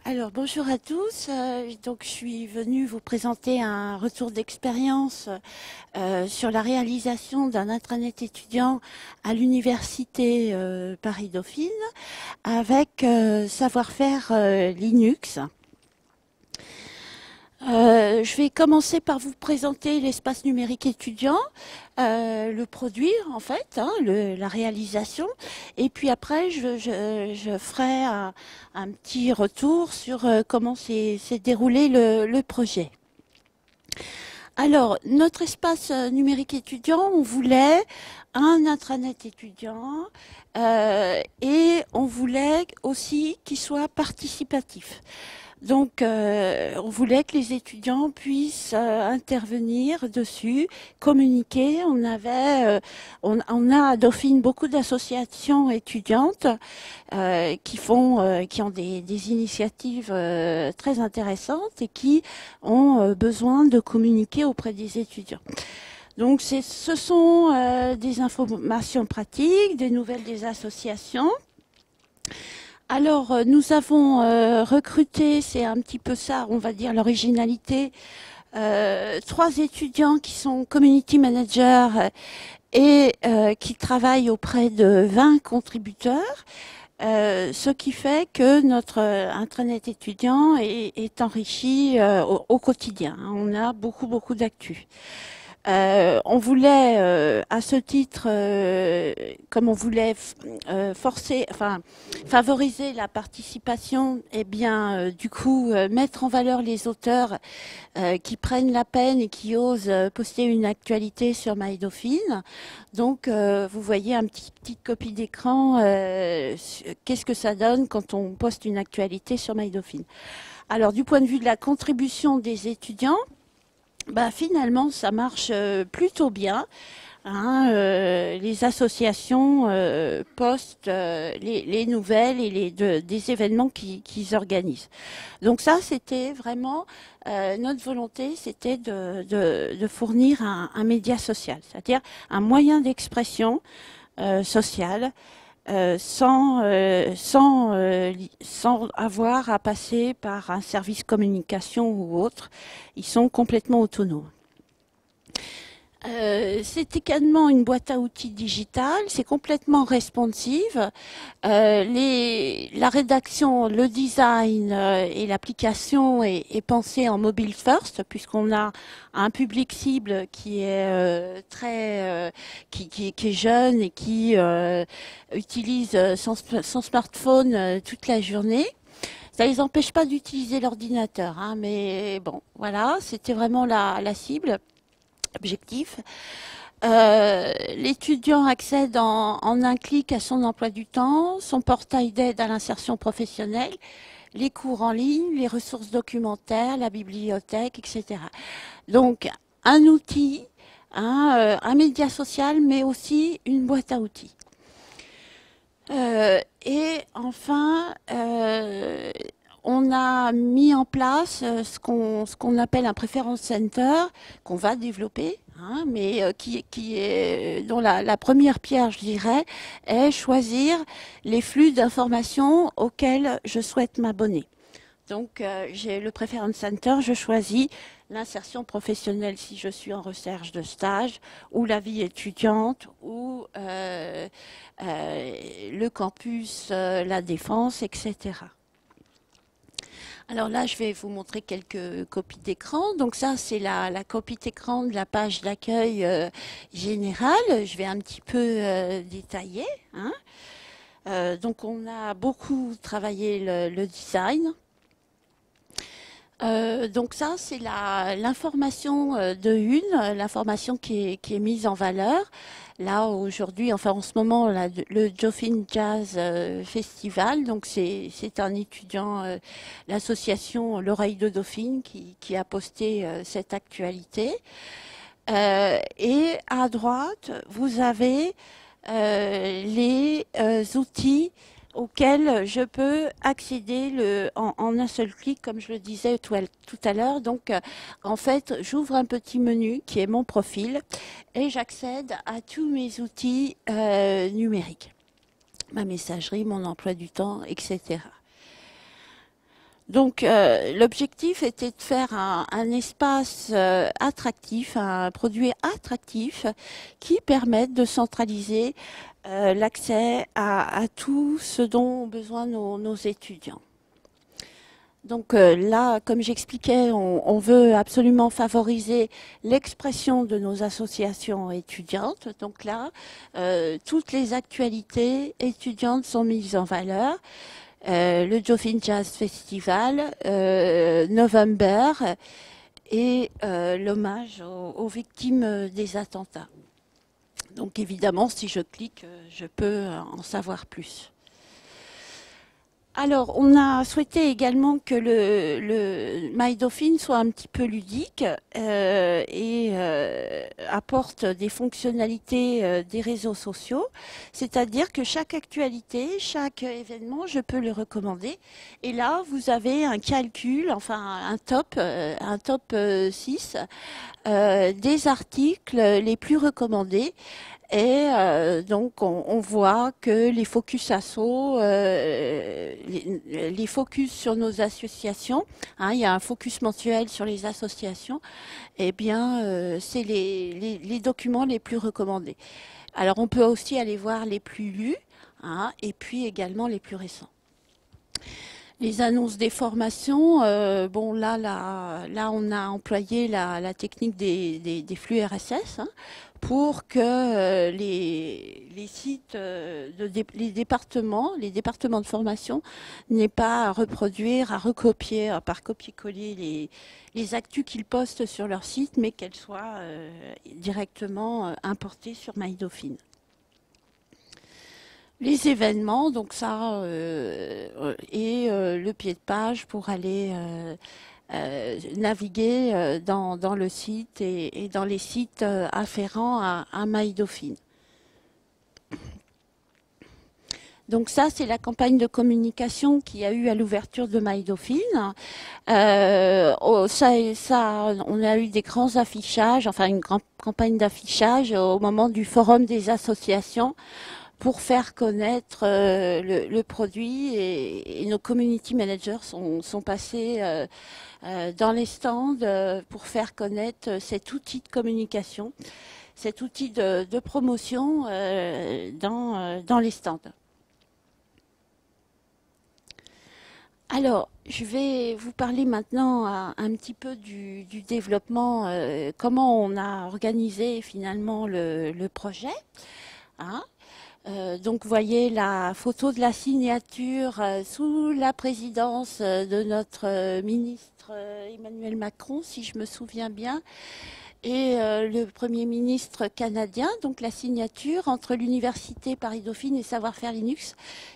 Alors bonjour à tous. Donc je suis venue vous présenter un retour d'expérience sur la réalisation d'un intranet étudiant à l'université Paris-Dauphine avec savoir-faire Linux. Je vais commencer par vous présenter l'espace numérique étudiant, le produire en fait, hein, la réalisation, et puis après je ferai un petit retour sur comment s'est déroulé le projet. Alors, notre espace numérique étudiant, on voulait un intranet étudiant et on voulait aussi qu'il soit participatif. Donc, on voulait que les étudiants puissent intervenir dessus, communiquer. On a à Dauphine beaucoup d'associations étudiantes qui ont des initiatives très intéressantes et qui ont besoin de communiquer auprès des étudiants. Donc, ce sont des informations pratiques, des nouvelles des associations. Alors, nous avons recruté, c'est un petit peu ça, on va dire, l'originalité, 3 étudiants qui sont community managers et qui travaillent auprès de 20 contributeurs, ce qui fait que notre intranet étudiant est enrichi au quotidien. On a beaucoup d'actu. On voulait, à ce titre, comme on voulait favoriser la participation, et bien, du coup, mettre en valeur les auteurs qui prennent la peine et qui osent poster une actualité sur MyDauphine. Donc, vous voyez un petite copie d'écran. Qu'est-ce que ça donne quand on poste une actualité sur MyDauphine? Alors, du point de vue de la contribution des étudiants, bah, finalement, ça marche plutôt bien. Hein, les associations postent les nouvelles et des événements qu'ils organisent. Donc ça, c'était vraiment notre volonté, c'était de fournir un média social, c'est-à-dire un moyen d'expression sociale sans avoir à passer par un service communication ou autre. Ils sont complètement autonomes. C'est également une boîte à outils digitale, c'est complètement responsive. La rédaction, le design et l'application est pensée en mobile first, puisqu'on a un public cible qui est qui est jeune et qui utilise son smartphone toute la journée. Ça les empêche pas d'utiliser l'ordinateur, hein, mais bon, voilà, c'était vraiment la cible. Objectif. L'étudiant accède en un clic à son emploi du temps, son portail d'aide à l'insertion professionnelle, les cours en ligne, les ressources documentaires, la bibliothèque, etc. Donc, un outil, un média social, mais aussi une boîte à outils. Et enfin, on a mis en place ce qu'on appelle un preference center qu'on va développer, hein, mais dont la première pierre, je dirais, est choisir les flux d'informations auxquels je souhaite m'abonner. Donc, j'ai le Preference Center, je choisis l'insertion professionnelle si je suis en recherche de stage, ou la vie étudiante, ou le campus, la défense, etc. Alors là, je vais vous montrer quelques copies d'écran. Donc ça, c'est la copie d'écran de la page d'accueil générale. Je vais un petit peu détailler. Hein. Donc on a beaucoup travaillé le design. Donc ça, c'est l'information de une, l'information qui est mise en valeur. Là, aujourd'hui, enfin en ce moment, le Dauphine Jazz Festival, donc c'est un étudiant, l'association L'Oreille de Dauphine, qui a posté cette actualité. Et à droite, vous avez les outils auxquels je peux accéder en un seul clic, comme je le disais tout à l'heure. Donc, en fait, j'ouvre un petit menu qui est mon profil et j'accède à tous mes outils numériques, ma messagerie, mon emploi du temps, etc. Donc l'objectif était de faire un espace attractif, un produit attractif qui permette de centraliser l'accès à tout ce dont ont besoin nos étudiants. Donc là, comme j'expliquais, on veut absolument favoriser l'expression de nos associations étudiantes. Donc là, toutes les actualités étudiantes sont mises en valeur. Le Dauphine Jazz Festival, November et l'hommage aux victimes des attentats. Donc évidemment, si je clique, je peux en savoir plus. Alors, on a souhaité également que le MyDauphine soit un petit peu ludique et apporte des fonctionnalités des réseaux sociaux. C'est-à-dire que chaque actualité, chaque événement, je peux le recommander. Et là, vous avez un calcul, enfin un top 6 des articles les plus recommandés. Et donc on voit que les focus asso, les focus sur nos associations, hein, il y a un focus mensuel sur les associations, eh bien c'est les documents les plus recommandés. Alors on peut aussi aller voir les plus lus, hein, et puis également les plus récents. Les annonces des formations, bon là on a employé la technique des flux RSS, hein, pour que les sites, les départements de formation n'aient pas à reproduire, à recopier, par copier-coller les actus qu'ils postent sur leur site, mais qu'elles soient directement importées sur MyDauphine. Les événements, donc ça, et le pied de page pour aller naviguer dans le site et dans les sites afférents à MyDauphine. Donc ça, c'est la campagne de communication qu'il y a eu à l'ouverture de MyDauphine. On a eu des grands affichages, enfin une grande campagne d'affichage au moment du forum des associations, pour faire connaître le produit et nos community managers sont passés dans les stands pour faire connaître cet outil de communication, cet outil de promotion dans les stands. Alors, je vais vous parler maintenant un petit peu du développement, comment on a organisé finalement le projet. Hein. Donc, vous voyez la photo de la signature sous la présidence de notre ministre Emmanuel Macron, si je me souviens bien, et le Premier ministre canadien, donc la signature entre l'Université Paris-Dauphine et Savoir-faire Linux,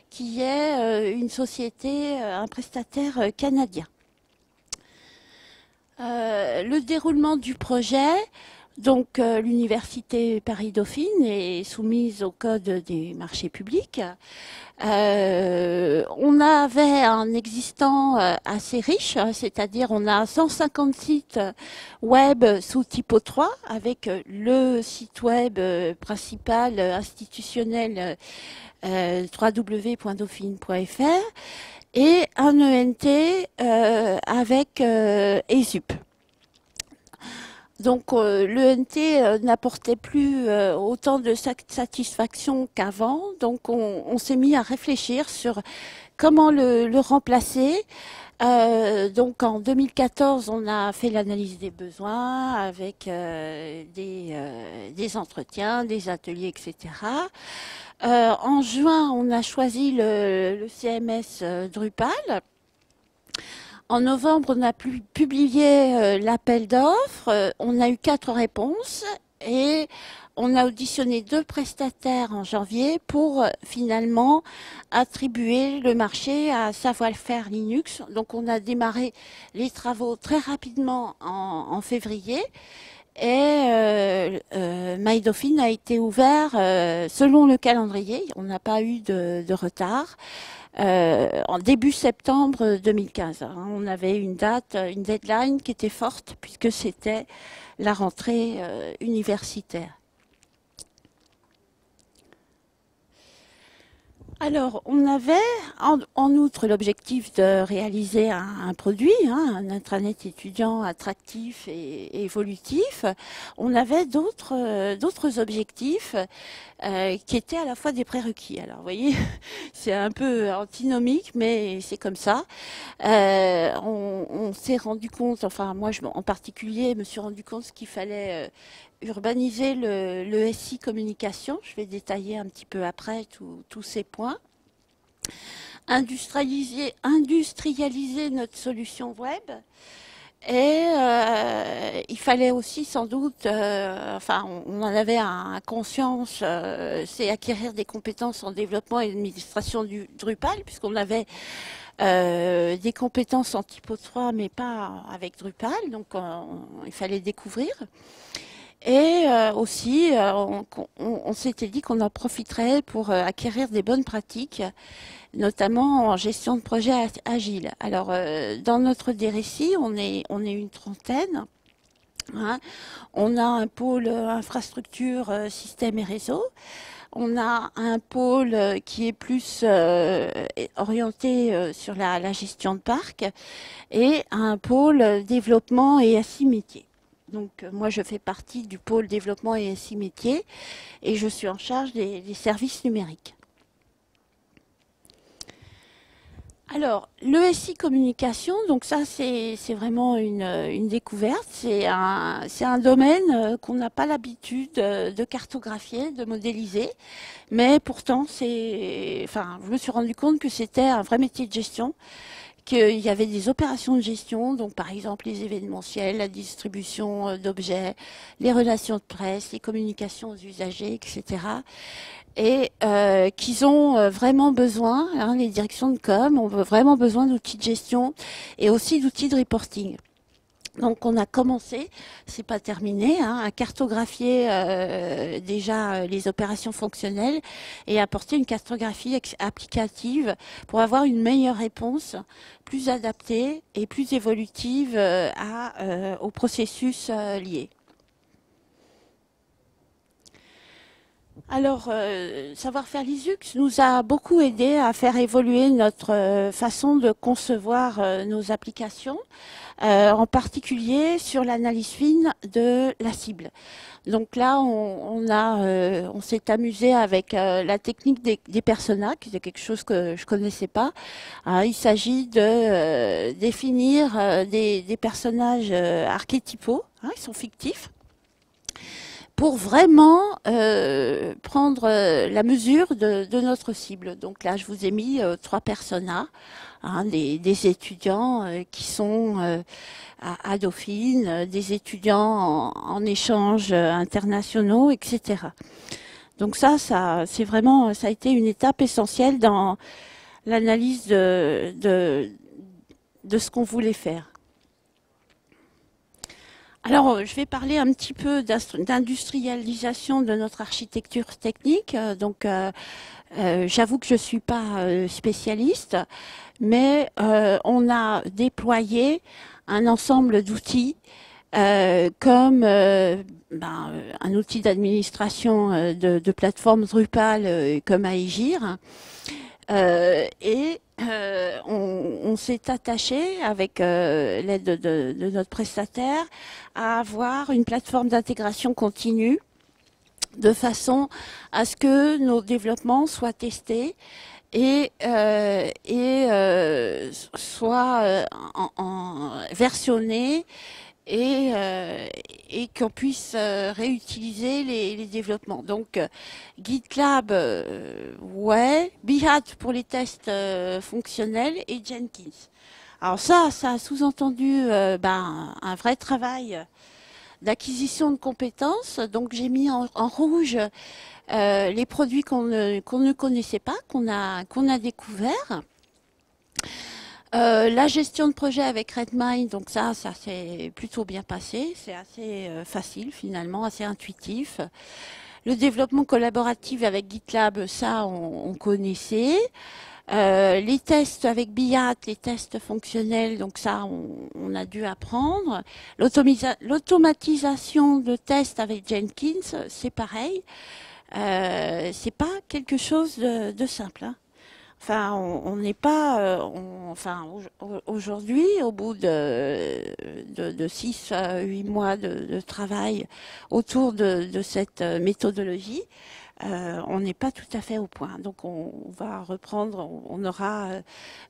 qui est une société, un prestataire canadien. Le déroulement du projet. Donc l'Université Paris-Dauphine est soumise au Code des marchés publics. On avait un existant assez riche, c'est-à-dire on a 150 sites web sous Typo 3 avec le site web principal institutionnel www.dauphine.fr et un ENT avec ESUP. Donc l'ENT n'apportait plus autant de satisfaction qu'avant, donc on s'est mis à réfléchir sur comment le remplacer. Donc en 2014, on a fait l'analyse des besoins avec des entretiens, des ateliers, etc. En juin, on a choisi le CMS Drupal. En novembre, on a publié l'appel d'offres. On a eu 4 réponses et on a auditionné 2 prestataires en janvier pour finalement attribuer le marché à Savoir-faire Linux. Donc on a démarré les travaux très rapidement en février. Et MyDauphine a été ouvert selon le calendrier. On n'a pas eu de retard. En début septembre 2015. Hein, on avait une date, une deadline qui était forte puisque c'était la rentrée universitaire. Alors, on avait en outre l'objectif de réaliser un produit, hein, un intranet étudiant attractif et évolutif. On avait d'autres objectifs qui étaient à la fois des prérequis. Alors, vous voyez, c'est un peu antinomique, mais c'est comme ça. On s'est rendu compte, enfin moi en particulier, me suis rendu compte qu'il fallait urbaniser le SI communication. Je vais détailler un petit peu après tous ces points. Industrialiser notre solution web. Et il fallait aussi sans doute, enfin on en avait conscience, c'est acquérir des compétences en développement et administration du Drupal, puisqu'on avait des compétences en typo 3, mais pas avec Drupal, donc il fallait découvrir. Et aussi, on s'était dit qu'on en profiterait pour acquérir des bonnes pratiques, notamment en gestion de projet agile. Alors, dans notre DRSI, on est une trentaine. Hein. On a un pôle infrastructure, système et réseau. On a un pôle qui est plus orienté sur la gestion de parc et un pôle développement et SI métier. Donc moi je fais partie du pôle développement et SI métier et je suis en charge des services numériques. Alors, le SI communication, donc ça c'est vraiment une découverte, c'est un domaine qu'on n'a pas l'habitude de cartographier, de modéliser, mais pourtant enfin, je me suis rendu compte que c'était un vrai métier de gestion, qu'il y avait des opérations de gestion, donc par exemple les événementiels, la distribution d'objets, les relations de presse, les communications aux usagers, etc. Et qu'ils ont vraiment besoin, hein, les directions de com ont vraiment besoin d'outils de gestion et aussi d'outils de reporting. Donc on a commencé, c'est pas terminé, hein, à cartographier déjà les opérations fonctionnelles et apporter une cartographie applicative pour avoir une meilleure réponse, plus adaptée et plus évolutive aux processus liés. Alors, Savoir-faire Lisux nous a beaucoup aidé à faire évoluer notre façon de concevoir nos applications, en particulier sur l'analyse fine de la cible. Donc là, on s'est amusé avec la technique des personas, qui est quelque chose que je connaissais pas. Il s'agit de définir des personnages archétypaux, hein, ils sont fictifs pour vraiment prendre la mesure de notre cible. Donc là, je vous ai mis 3 personas, hein, des étudiants qui sont à Dauphine, des étudiants en échanges internationaux, etc. Donc ça c'est vraiment, ça a été une étape essentielle dans l'analyse de ce qu'on voulait faire. Alors, je vais parler un petit peu d'industrialisation de notre architecture technique. J'avoue que je ne suis pas spécialiste, mais on a déployé un ensemble d'outils comme un outil d'administration de plateforme Drupal comme Aegir. On s'est attaché, avec l'aide de notre prestataire, à avoir une plateforme d'intégration continue de façon à ce que nos développements soient testés et soient versionnés et qu'on puisse réutiliser les développements. Donc GitLab, ouais, Behat pour les tests fonctionnels et Jenkins. Alors ça a sous-entendu un vrai travail d'acquisition de compétences. Donc j'ai mis en rouge les produits qu'on ne connaissait pas, qu'on a découverts. La gestion de projet avec Redmine, donc ça s'est plutôt bien passé. C'est assez facile finalement, assez intuitif. Le développement collaboratif avec GitLab, ça on connaissait. Les tests avec Behat, les tests fonctionnels, donc ça on a dû apprendre. L'automatisation de tests avec Jenkins, c'est pareil. C'est pas quelque chose de simple, hein. Enfin, on n'est pas, enfin, aujourd'hui, au bout de 6 à 8 mois de travail autour de cette méthodologie, on n'est pas tout à fait au point. Donc, on va reprendre, on aura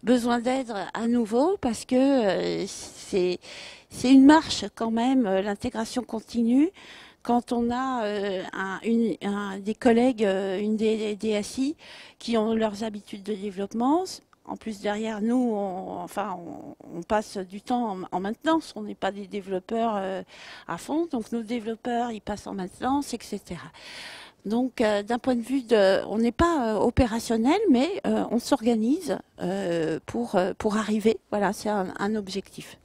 besoin d'aide à nouveau parce que c'est une marche quand même, l'intégration continue. Quand on a des collègues, une des DSI qui ont leurs habitudes de développement, en plus derrière nous, on passe du temps en maintenance, on n'est pas des développeurs à fond, donc nos développeurs, ils passent en maintenance, etc. Donc d'un point de vue on n'est pas opérationnel, mais on s'organise pour arriver. Voilà, c'est un objectif.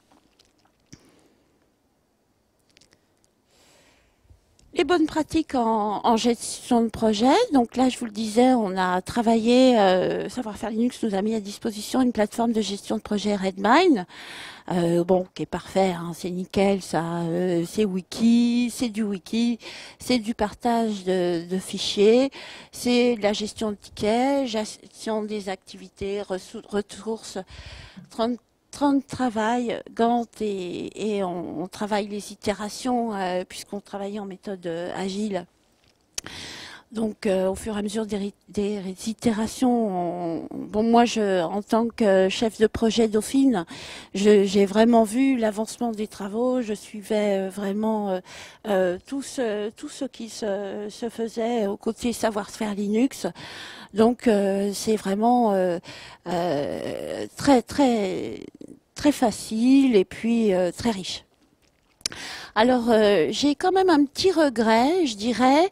Les bonnes pratiques en gestion de projet. Donc là, je vous le disais, on a travaillé, Savoir-faire Linux nous a mis à disposition une plateforme de gestion de projet Redmine, bon, qui est parfait, hein, c'est nickel, ça, c'est wiki, c'est du partage de fichiers, c'est de la gestion de tickets, gestion des activités, ressources, 30 travail, Gantt et on travaille les itérations puisqu'on travaillait en méthode agile. Donc au fur et à mesure des itérations, bon moi en tant que chef de projet Dauphine, j'ai vraiment vu l'avancement des travaux, je suivais vraiment tout ce qui se faisait au côté savoir-faire Linux. Donc c'est vraiment très facile et puis très riche. Alors, j'ai quand même un petit regret, je dirais,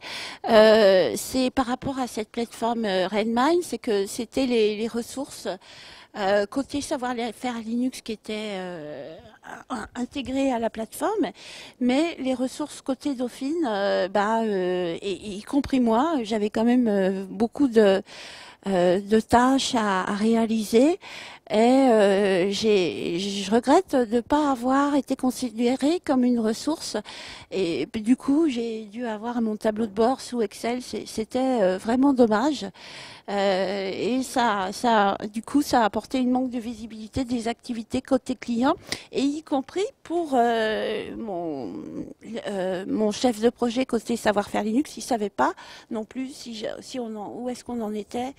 c'est par rapport à cette plateforme Redmine, c'est que c'était les ressources côté savoir-faire Linux qui étaient intégrées à la plateforme, mais les ressources côté Dauphine, y compris moi, j'avais quand même beaucoup de tâches à réaliser. Et je regrette de ne pas avoir été considérée comme une ressource. Et puis, du coup, j'ai dû avoir mon tableau de bord sous Excel. C'était vraiment dommage. Et du coup, ça a apporté une manque de visibilité des activités côté client, et y compris pour mon chef de projet côté savoir-faire Linux. Il ne savait pas non plus où est-ce qu'on en était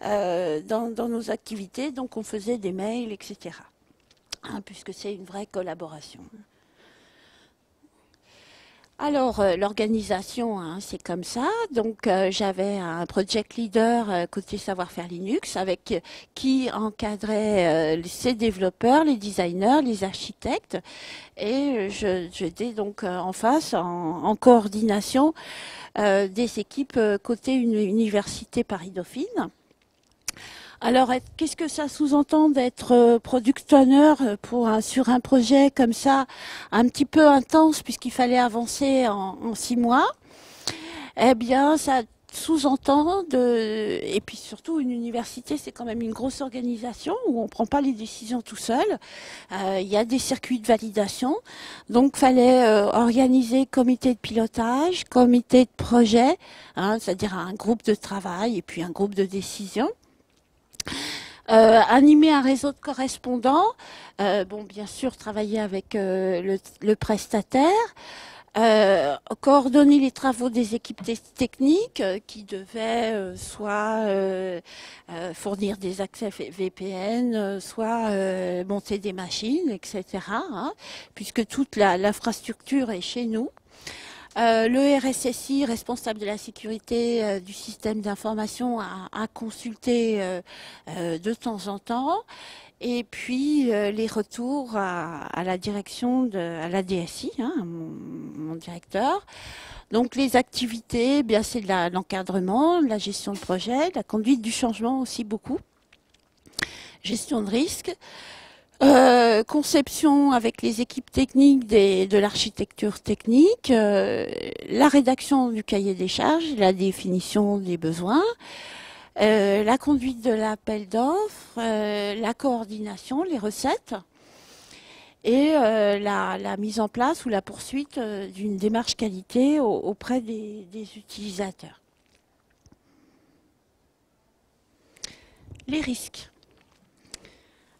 dans nos activités. Donc, on faisait des mails, etc. Hein, puisque c'est une vraie collaboration. Alors, l'organisation, hein, c'est comme ça. Donc, j'avais un project leader côté savoir-faire Linux qui encadrait ces développeurs, les designers, les architectes. Et j'étais donc en face, en coordination des équipes côté université Paris-Dauphine. Alors, qu'est-ce que ça sous-entend d'être product owner sur un projet comme ça, un petit peu intense puisqu'il fallait avancer en 6 mois? Eh bien, ça sous-entend et puis surtout une université, c'est quand même une grosse organisation où on ne prend pas les décisions tout seul. Il y a des circuits de validation, donc fallait organiser comité de pilotage, comité de projet, hein, c'est-à-dire un groupe de travail et puis un groupe de décision. Animer un réseau de correspondants, bon bien sûr travailler avec le prestataire, coordonner les travaux des équipes techniques qui devaient soit fournir des accès VPN, soit monter des machines, etc. Hein, puisque toute l'infrastructure est chez nous. Le RSSI, responsable de la sécurité du système d'information, a consulté de temps en temps. Et puis les retours à la direction, à la DSI, hein, mon directeur. Donc les activités, eh bien c'est de l'encadrement, de la gestion de projet, de la conduite du changement aussi beaucoup, gestion de risque. Conception avec les équipes techniques de l'architecture technique, la rédaction du cahier des charges, la définition des besoins, la conduite de l'appel d'offres, la coordination, les recettes et la mise en place ou la poursuite d'une démarche qualité auprès des utilisateurs. Les risques.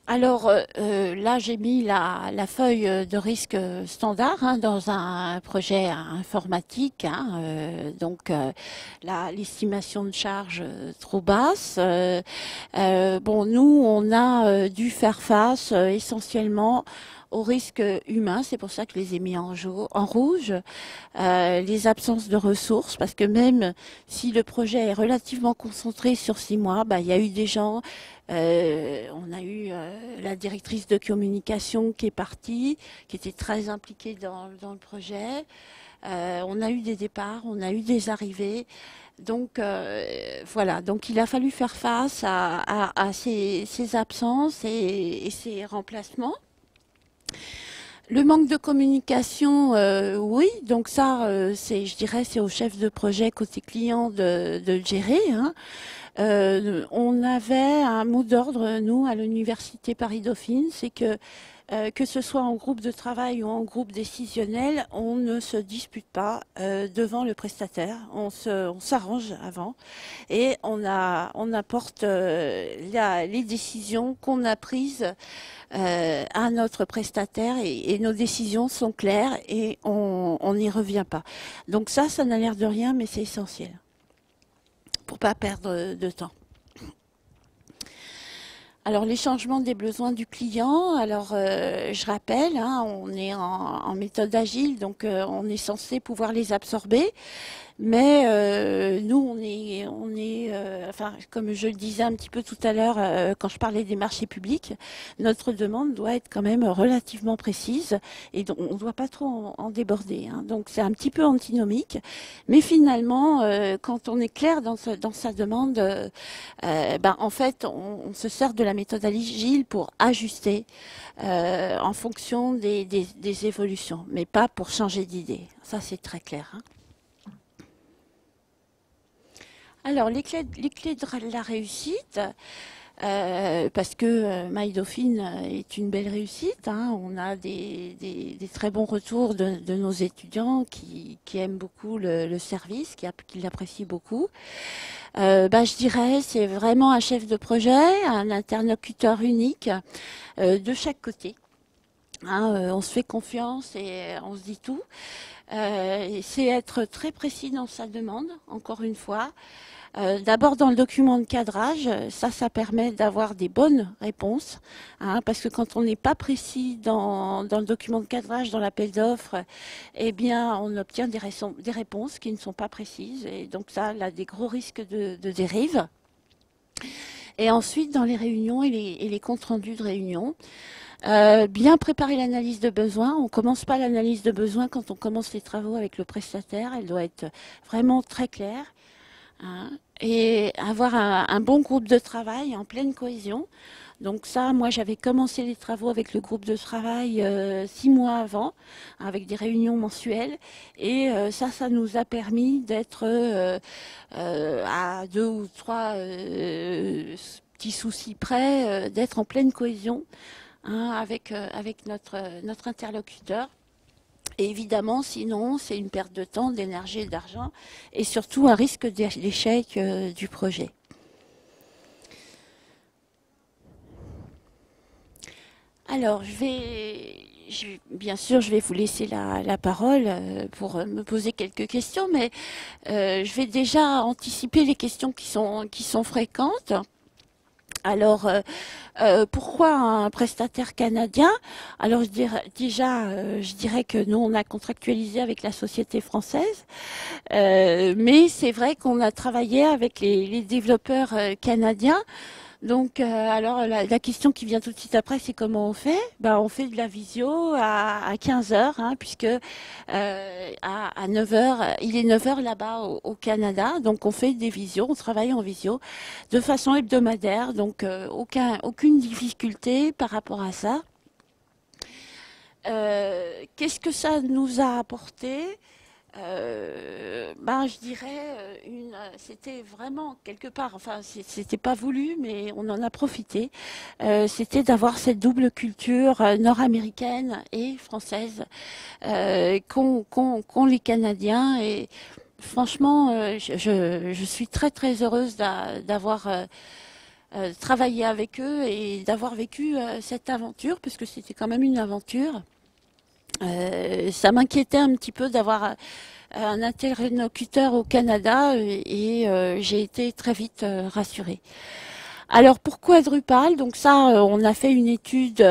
Alors là, j'ai mis la feuille de risque standard hein, dans un projet informatique. Hein, l'estimation de charge trop basse. Bon, nous, on a dû faire face essentiellement aux risques humains, c'est pour ça que je les ai mis en rouge, les absences de ressources, parce que même si le projet est relativement concentré sur 6 mois, bah, il y a eu des gens, on a eu la directrice de communication qui est partie, qui était très impliquée dans le projet. On a eu des départs, on a eu des arrivées. Donc voilà, donc il a fallu faire face à ces absences et ces remplacements. Le manque de communication, oui, donc ça, je dirais, c'est au chef de projet côté client de le gérer. Hein. On avait un mot d'ordre, nous, à l'université Paris-Dauphine, c'est que ce soit en groupe de travail ou en groupe décisionnel, on ne se dispute pas devant le prestataire, on s'arrange avant et on apporte les décisions qu'on a prises à notre prestataire et nos décisions sont claires et on n'y revient pas. Donc ça n'a l'air de rien, mais c'est essentiel pour pas perdre de temps. Alors les changements des besoins du client, alors je rappelle, hein, on est en méthode agile, donc on est censé pouvoir les absorber. Mais nous, enfin, comme je le disais un petit peu tout à l'heure quand je parlais des marchés publics, notre demande doit être quand même relativement précise et donc on ne doit pas trop en déborder. Hein. Donc c'est un petit peu antinomique, mais finalement, quand on est clair dans sa demande, en fait, on se sert de la méthode agile pour ajuster en fonction des évolutions, mais pas pour changer d'idée. Ça, c'est très clair. Hein. Alors, les clés de la réussite, parce que MyDauphine est une belle réussite. Hein, on a des très bons retours de nos étudiants qui aiment beaucoup le service, qui l'apprécient beaucoup. Je dirais, c'est vraiment un chef de projet, un interlocuteur unique de chaque côté. Hein, on se fait confiance et on se dit tout. C'est être très précis dans sa demande, encore une fois. D'abord dans le document de cadrage, ça permet d'avoir des bonnes réponses, hein, parce que quand on n'est pas précis dans le document de cadrage, dans l'appel d'offres, eh bien on obtient des réponses qui ne sont pas précises, et donc ça a des gros risques de dérive. Et ensuite dans les réunions et les comptes rendus de réunion, bien préparer l'analyse de besoin. On ne commence pas l'analyse de besoin quand on commence les travaux avec le prestataire, elle doit être vraiment très claire. Hein, et avoir un bon groupe de travail en pleine cohésion. Donc ça, moi j'avais commencé les travaux avec le groupe de travail 6 mois avant, avec des réunions mensuelles, et ça nous a permis d'être à 2 ou 3 petits soucis près, d'être en pleine cohésion hein, avec notre interlocuteur. Et évidemment, sinon, c'est une perte de temps, d'énergie et d'argent, et surtout un risque d'échec du projet. Alors, bien sûr, je vais vous laisser la parole pour me poser quelques questions, mais je vais déjà anticiper les questions qui sont fréquentes. Alors, pourquoi un prestataire canadien? Alors, je dirais que nous, on a contractualisé avec la société française, mais c'est vrai qu'on a travaillé avec les développeurs canadiens. Donc, alors, la question qui vient tout de suite après, c'est comment on fait? On fait de la visio à 15 heures, hein, puisque à 9 heures, il est 9 heures là-bas au Canada. Donc, on fait des visios, on travaille en visio de façon hebdomadaire. Donc, aucune difficulté par rapport à ça. Qu'est-ce que ça nous a apporté? Je dirais, c'était vraiment quelque part, enfin, c'était pas voulu, mais on en a profité. C'était d'avoir cette double culture nord-américaine et française qu'ont les Canadiens. Et franchement, je suis très très heureuse d'avoir travailler avec eux et d'avoir vécu cette aventure, parce que c'était quand même une aventure. Ça m'inquiétait un petit peu d'avoir un interlocuteur au Canada et j'ai été très vite rassurée. Alors pourquoi Drupal? Donc ça, on a fait une étude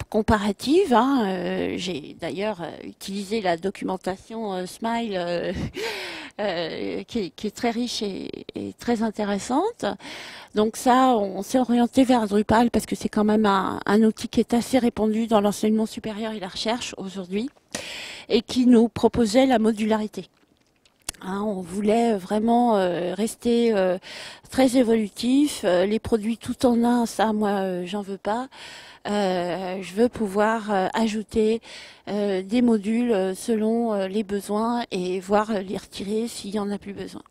comparative, hein. J'ai d'ailleurs utilisé la documentation Smile qui est très riche et très intéressante. Donc ça, on s'est orienté vers Drupal parce que c'est quand même un outil qui est assez répandu dans l'enseignement supérieur et la recherche aujourd'hui et qui nous proposait la modularité. Hein, on voulait vraiment rester très évolutif. Les produits tout en un, ça, moi, j'en veux pas. Je veux pouvoir ajouter des modules selon les besoins et voir les retirer s'il y en a plus besoin.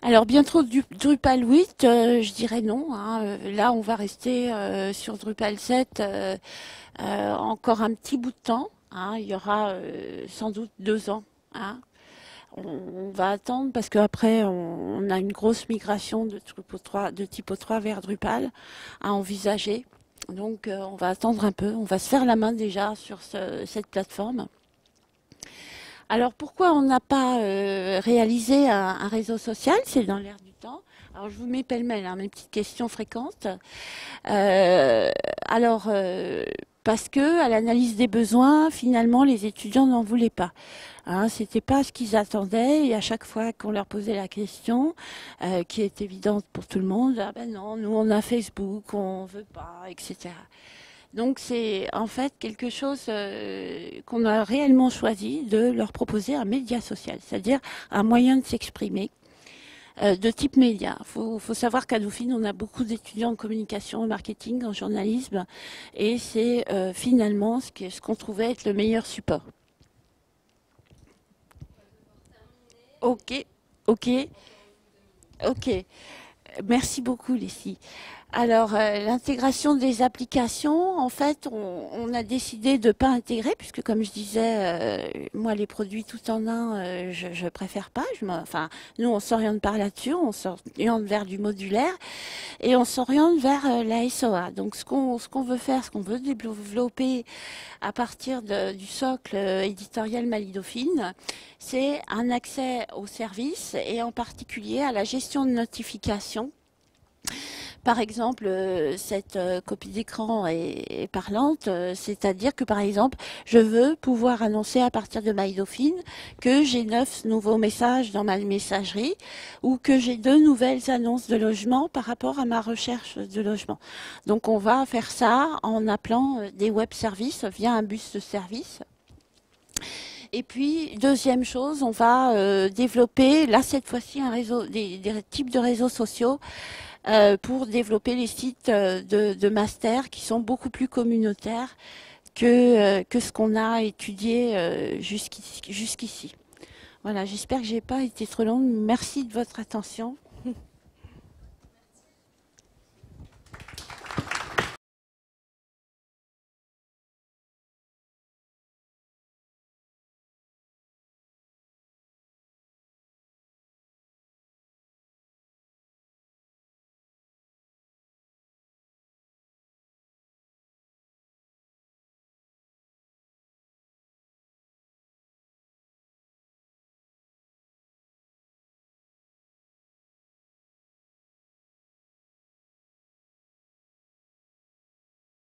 Alors bientôt Drupal 8, je dirais non, hein. Là, on va rester sur Drupal 7 encore un petit bout de temps, hein. Il y aura sans doute 2 ans, hein. On va attendre parce qu'après, on a une grosse migration de typo 3 vers Drupal à envisager. Donc, on va attendre un peu. On va se faire la main déjà sur cette plateforme. Alors, pourquoi on n'a pas réalisé un réseau social? C'est dans l'air du temps. Alors, je vous mets pêle-mêle, hein, mes petites questions fréquentes. Euh, alors, parce que à l'analyse des besoins, finalement, les étudiants n'en voulaient pas. Hein, c'était pas ce qu'ils attendaient et à chaque fois qu'on leur posait la question, qui est évidente pour tout le monde, ah ben non, nous on a Facebook, on veut pas, etc. Donc c'est en fait quelque chose qu'on a réellement choisi de leur proposer un média social, c'est-à-dire un moyen de s'exprimer de type média. Faut savoir qu'à Dauphine, on a beaucoup d'étudiants en communication, en marketing, en journalisme, et c'est finalement ce qu'on trouvait être le meilleur support. Ok, ok, ok. Merci beaucoup, Lucie. Alors, l'intégration des applications, en fait, on a décidé de ne pas intégrer, puisque comme je disais, moi, les produits tout en un, je préfère pas. Enfin, nous, on s'oriente par là-dessus, on s'oriente vers du modulaire et on s'oriente vers la SOA. Donc, ce qu'on veut faire, ce qu'on veut développer à partir du socle éditorial Mali-Dauphine, c'est un accès aux services et en particulier à la gestion de notifications. Par exemple, cette copie d'écran est parlante, c'est-à-dire que par exemple, je veux pouvoir annoncer à partir de MyDauphine que j'ai 9 nouveaux messages dans ma messagerie ou que j'ai 2 nouvelles annonces de logement par rapport à ma recherche de logement. Donc on va faire ça en appelant des web services via un bus de service. Et puis, deuxième chose, on va développer, là cette fois-ci, un réseau, des types de réseaux sociaux pour développer les sites de master qui sont beaucoup plus communautaires que ce qu'on a étudié jusqu'ici. Voilà, j'espère que j'ai pas été trop longue. Merci de votre attention.